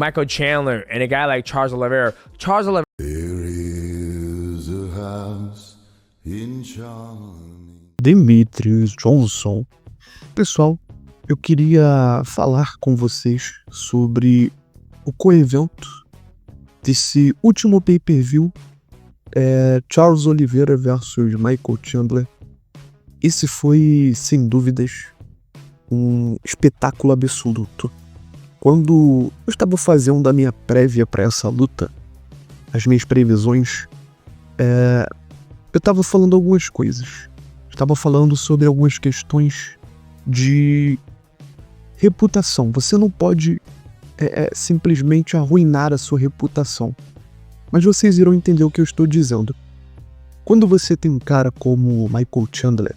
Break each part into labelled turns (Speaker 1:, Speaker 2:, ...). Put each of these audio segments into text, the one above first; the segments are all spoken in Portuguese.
Speaker 1: Michael Chandler and a guy like Charles Oliveira. Charles Oliveira.
Speaker 2: There is a house in charming.
Speaker 3: Demetrius Johnson. Pessoal, eu queria falar com vocês sobre o co-evento desse último pay-per-view, Charles Oliveira versus Michael Chandler. Esse foi, sem dúvidas, um espetáculo absoluto. Quando eu estava fazendo a minha prévia para essa luta, as minhas previsões, eu estava falando algumas coisas. Estava falando sobre algumas questões de reputação. Você não pode simplesmente arruinar a sua reputação. Mas vocês irão entender o que eu estou dizendo. Quando você tem um cara como Michael Chandler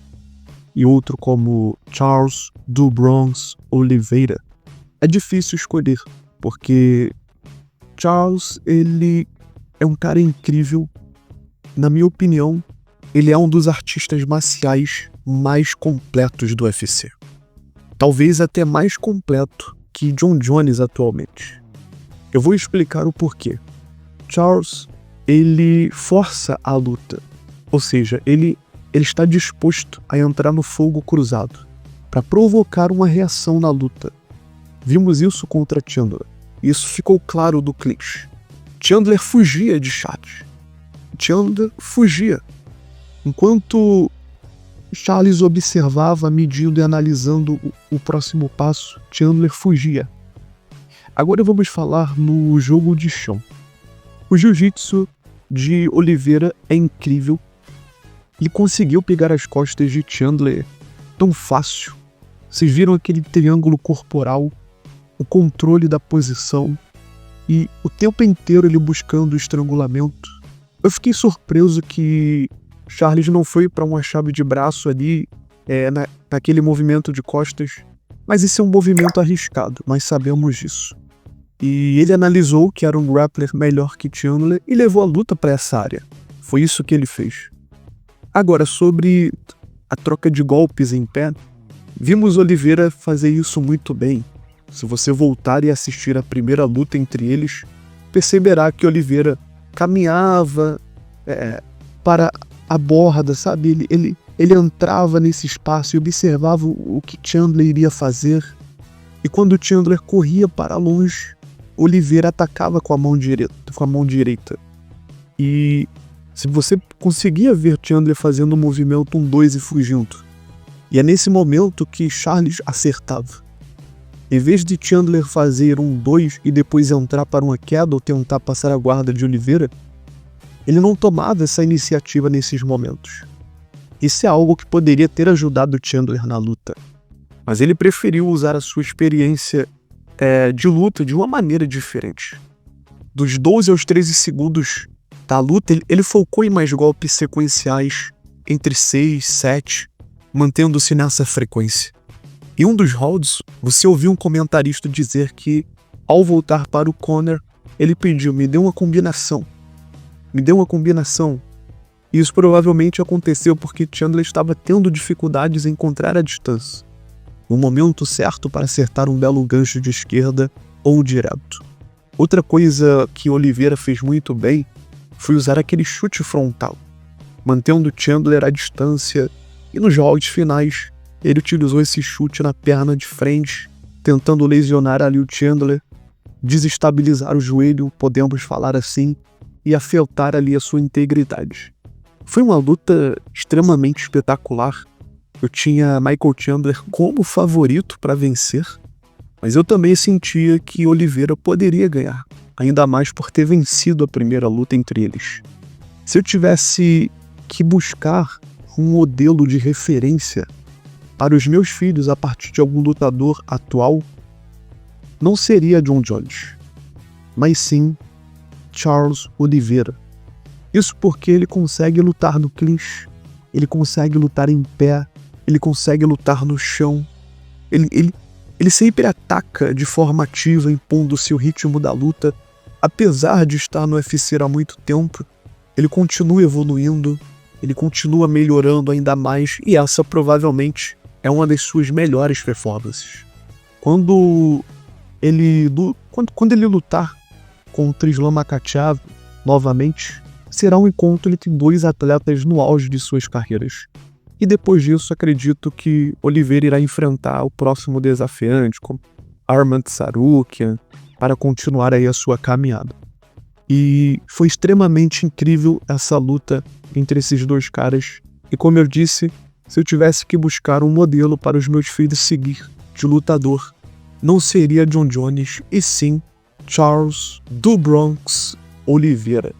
Speaker 3: e outro como Charles do Bronx Oliveira, é difícil escolher, porque Charles, ele é um cara incrível. Na minha opinião, ele é um dos artistas marciais mais completos do UFC. Talvez até mais completo que Jon Jones atualmente. Eu vou explicar o porquê. Charles, ele força a luta, ou seja, ele está disposto a entrar no fogo cruzado para provocar uma reação na luta. Vimos isso contra Chandler. Isso ficou claro do clinch. Chandler fugia de Charles. Chandler fugia. Enquanto Charles observava, medindo e analisando o próximo passo, Chandler fugia. Agora vamos falar no jogo de chão. O jiu-jitsu de Oliveira é incrível. Ele conseguiu pegar as costas de Chandler tão fácil. Vocês viram aquele triângulo corporal, o controle da posição e o tempo inteiro ele buscando o estrangulamento. Eu fiquei surpreso que Charles não foi para uma chave de braço ali, naquele movimento de costas, mas esse é um movimento arriscado, nós sabemos disso. E ele analisou que era um grappler melhor que Chandler e levou a luta para essa área. Foi isso que ele fez. Agora, sobre a troca de golpes em pé, vimos Oliveira fazer isso muito bem. Se você voltar e assistir a primeira luta entre eles, perceberá que Oliveira caminhava para a borda, sabe? Ele entrava nesse espaço e observava o que Chandler iria fazer. E quando Chandler corria para longe, Oliveira atacava com a mão direita. E se você conseguia ver Chandler fazendo um movimento 1-2 e fugindo. E é nesse momento que Charles acertava. Em vez de Chandler fazer 1-2 e depois entrar para uma queda ou tentar passar a guarda de Oliveira, ele não tomava essa iniciativa nesses momentos. Isso é algo que poderia ter ajudado Chandler na luta. Mas ele preferiu usar a sua experiência de luta de uma maneira diferente. Dos 12 aos 13 segundos da luta, ele focou em mais golpes sequenciais entre 6 e 7, mantendo-se nessa frequência. Em um dos rounds, você ouviu um comentarista dizer que, ao voltar para o corner, ele pediu: me dê uma combinação. Me dê uma combinação. E isso provavelmente aconteceu porque Chandler estava tendo dificuldades em encontrar a distância. O momento certo para acertar um belo gancho de esquerda ou direto. Outra coisa que Oliveira fez muito bem foi usar aquele chute frontal, mantendo Chandler à distância, e nos rounds finais ele utilizou esse chute na perna de frente, tentando lesionar ali o Chandler, desestabilizar o joelho, podemos falar assim, e afetar ali a sua integridade. Foi uma luta extremamente espetacular. Eu tinha Michael Chandler como favorito para vencer, mas eu também sentia que Oliveira poderia ganhar, ainda mais por ter vencido a primeira luta entre eles. Se eu tivesse que buscar um modelo de referência para os meus filhos a partir de algum lutador atual, não seria Jon Jones, mas sim Charles Oliveira. Isso porque ele consegue lutar no clinch, ele consegue lutar em pé, ele consegue lutar no chão, ele sempre ataca de forma ativa, impondo seu ritmo da luta. Apesar de estar no UFC há muito tempo, ele continua evoluindo, ele continua melhorando ainda mais, e essa provavelmente é uma das suas melhores performances. Quando ele quando ele lutar contra Islam Makhachev novamente, será um encontro entre dois atletas no auge de suas carreiras. E depois disso, acredito que Oliveira irá enfrentar o próximo desafiante, como Arman Tsarukyan, para continuar aí a sua caminhada. E foi extremamente incrível essa luta entre esses dois caras. E como eu disse, se eu tivesse que buscar um modelo para os meus filhos seguir de lutador, não seria Jon Jones, e sim Charles do Bronx Oliveira.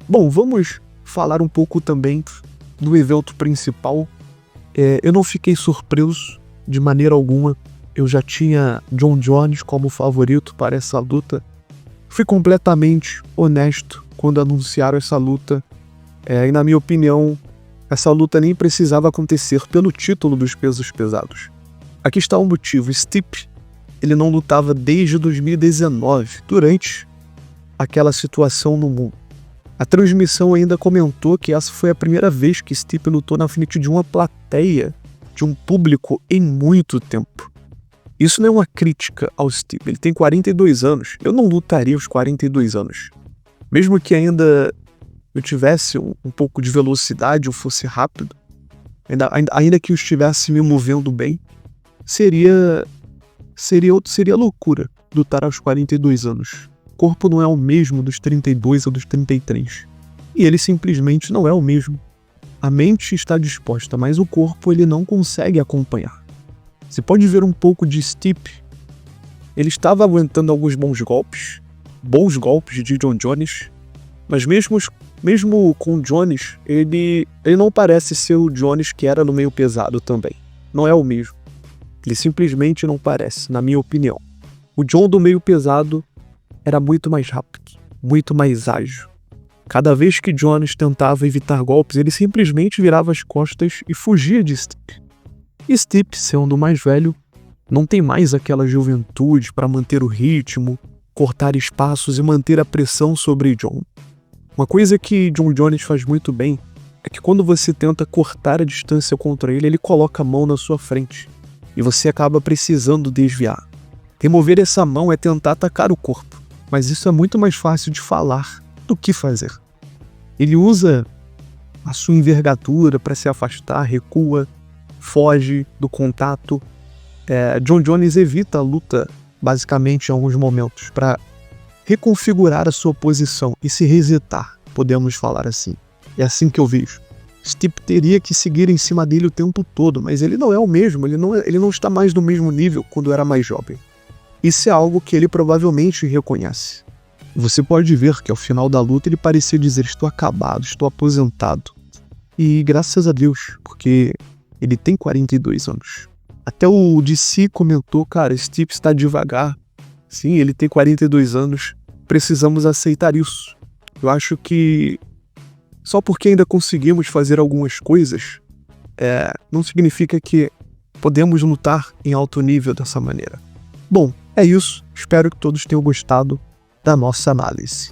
Speaker 3: Bom, vamos falar um pouco também do evento principal. Eu não fiquei surpreso de maneira alguma. Eu já tinha Jon Jones como favorito para essa luta. Fui completamente honesto quando anunciaram essa luta. E na minha opinião, essa luta nem precisava acontecer pelo título dos pesos pesados. Aqui está o motivo. Stipe, ele não lutava desde 2019, durante aquela situação no mundo. A transmissão ainda comentou que essa foi a primeira vez que Stipe lutou na frente de uma plateia, de um público em muito tempo. Isso não é uma crítica ao Stipe, ele tem 42 anos. Eu não lutaria aos 42 anos. Mesmo que ainda eu tivesse um pouco de velocidade, eu fosse rápido, ainda que eu estivesse me movendo bem, seria loucura lutar aos 42 anos. O corpo não é o mesmo dos 32 ou dos 33. E ele simplesmente não é o mesmo. A mente está disposta, mas o corpo ele não consegue acompanhar. Você pode ver um pouco de Stipe. Ele estava aguentando alguns bons golpes de Jon Jones, mas mesmo com o Jones, ele não parece ser o Jones que era no meio pesado também. Não é o mesmo. Ele simplesmente não parece, na minha opinião. O Jon do meio pesado era muito mais rápido, muito mais ágil. Cada vez que Jones tentava evitar golpes, ele simplesmente virava as costas e fugia de Stipe. E Stipe, sendo mais velho, não tem mais aquela juventude para manter o ritmo, cortar espaços e manter a pressão sobre Jon. Uma coisa que Jon Jones faz muito bem é que quando você tenta cortar a distância contra ele, ele coloca a mão na sua frente e você acaba precisando desviar. Remover essa mão é tentar atacar o corpo, mas isso é muito mais fácil de falar do que fazer. Ele usa a sua envergadura para se afastar, recua, foge do contato. Jon Jones evita a luta basicamente em alguns momentos para reconfigurar a sua posição e se resetar, podemos falar assim. É assim que eu vejo. Stipe teria que seguir em cima dele o tempo todo, mas ele não é o mesmo, ele não está mais no mesmo nível quando era mais jovem. Isso é algo que ele provavelmente reconhece. Você pode ver que ao final da luta ele parecia dizer: estou acabado, estou aposentado. E graças a Deus, porque ele tem 42 anos. Até o DC comentou: cara, Stipe está devagar. Sim, ele tem 42 anos, precisamos aceitar isso. Eu acho que só porque ainda conseguimos fazer algumas coisas, não significa que podemos lutar em alto nível dessa maneira. Bom, é isso. Espero que todos tenham gostado da nossa análise.